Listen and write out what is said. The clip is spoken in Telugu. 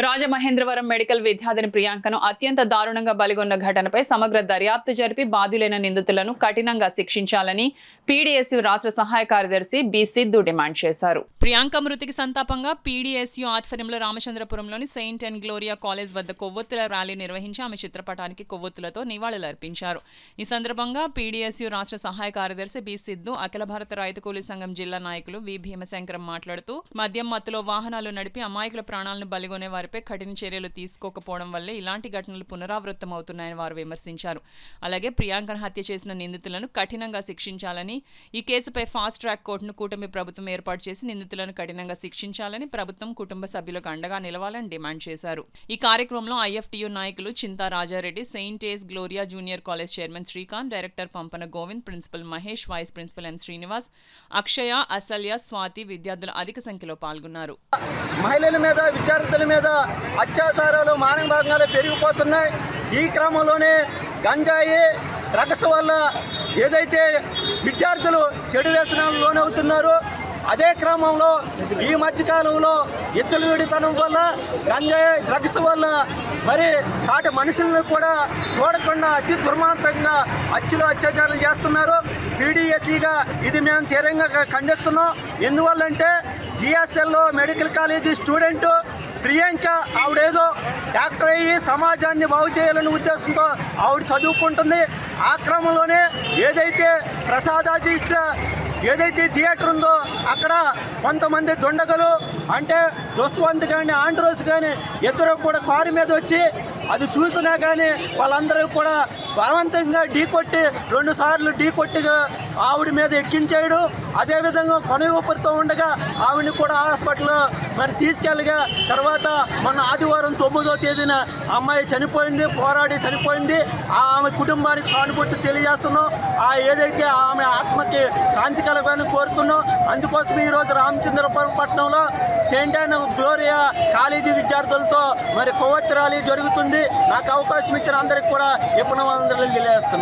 రాజమహేంద్రవరం మెడికల్ విద్యార్థిని ప్రియాంకను అత్యంత దారుణంగా బలిగొన్న ఘటనపై సమగ్ర దర్యాప్తు జరిపి బాధ్యులైన నిందితులను కఠినంగా శిక్షించాలని పీడీఎస్యూ రాష్ట్ర సహాయ కార్యదర్శి బి సిద్ధు డిమాండ్ చేశారు. ప్రియాంక మృతికి సంతాపంగా పీడీఎస్యూ ఆధ్వర్యంలో రామచంద్రపురంలోని సెయింట్ అండ్ గ్లోరియా కాలేజ్ వద్ద కొవ్వొత్తుల ర్యాలీ నిర్వహించి ఆమె చిత్రపటానికి కొవ్వొత్తులతో నివాళులర్పించారు. ఈ సందర్భంగా పీడీఎస్యూ రాష్ట్ర సహాయ కార్యదర్శి బి సిద్ధు, అఖిల భారత రైతు కూలీ సంఘం జిల్లా నాయకులు వి భీమశంకరం మాట్లాడుతూ మద్యం మత్తులో వాహనాలు నడిపి అమాయకుల ప్రాణాలను బలిగొనే వారిపై కఠిన చర్యలు తీసుకోకపోవడం వల్లే ఇలాంటి ఘటనలు పునరావృతమవుతున్నాయని వారు విమర్శించారు. అలాగే ప్రియాంకను హత్య చేసిన నిందితులను కఠినంగా శిక్షించాలని, ఈ కేసుపై ఫాస్ట్ ట్రాక్ కోర్టును కూటమి ప్రభుత్వం ఏర్పాటు చేసి నిందితులను కఠినంగా శిక్షించాలని, ప్రభుత్వం కుటుంబ సభ్యులకు అండగా నిలవాలని డిమాండ్ చేశారు. ఈ కార్యక్రమంలో ఐఎఫ్టీయూ నాయకులు చింతా రాజారెడ్డి, సెయింట్ ఏస్ Gloria junior college chairman Srikanth, director Pampana Govind, principal Mahesh, vice principal M Srinivas, Akshaya, Asalya, Swathi విద్యార్థులు అధిక సంఖ్యలో పాల్గొన్నారు. మహిళల మీద, విద్యార్థుల మీద అత్యాచారాలు, మానభంగాలు పెరిగిపోతున్నాయి. ఈ క్రమంలోనే గంజాయి, డ్రగ్స్ వల్ల ఏదైతే విద్యార్థులు చెడు వ్యసనాలు లోనవుతున్నారో, అదే క్రమంలో ఈ మధ్యకాలంలో విచ్చలవిడితనం వల్ల, గంజాయి, డ్రగ్స్ వల్ల మరి సాటి మనుషులను కూడా చూడకుండా అతి దుర్మార్గంగా అత్యాచారం చేస్తున్నారు. పీడీఎస్సీగా ఇది మేము తీవ్రంగా ఖండిస్తున్నాం. ఎందువల్లంటే జిఎస్ఎల్లో మెడికల్ కాలేజీ స్టూడెంటు ప్రియాంక ఆవిడేదో డాక్టర్ అయ్యి సమాజాన్ని బాగు చేయాలనే ఉద్దేశంతో ఆవిడ చదువుకుంటుంది. ఆ క్రమంలోనే ఏదైతే ప్రసాదాజీస్ ఏదైతే థియేటర్ ఉందో అక్కడ కొంతమంది దుండగలు అంటే దుష్వంత్ కానీ ఆండ్రోస్ కానీ ఇద్దరు కూడా కారు మీద వచ్చి అది చూసినా కానీ వాళ్ళందరూ కూడా బలవంతంగా ఢీకొట్టి 2 సార్లు ఢీకొట్టిగా ఆవిడ మీద ఎక్కించేయడం, అదేవిధంగా కొన ఊపిరితో ఉండగా ఆవిడని కూడా హాస్పిటల్లో మరి తీసుకెళ్ళగా తర్వాత మొన్న ఆదివారం 9వ తేదీన అమ్మాయి చనిపోయింది, పోరాడి చనిపోయింది. ఆమె కుటుంబానికి సానుభూతి తెలియజేస్తున్నాం. ఏదైతే ఆమె ఆత్మకి శాంతి కలగాలని కోరుతున్నాం. అందుకోసం ఈరోజు రామచంద్రపురం పట్టణంలో సెయింట్ అండ్ గ్లోరియా కాలేజీ విద్యార్థులతో మరి కొవ్వొత్తి ర్యాలీ జరుగుతుంది. నాకు అవకాశం ఇచ్చిన అందరికి కూడా ఎప్పుడు తెలియజేస్తున్నాను.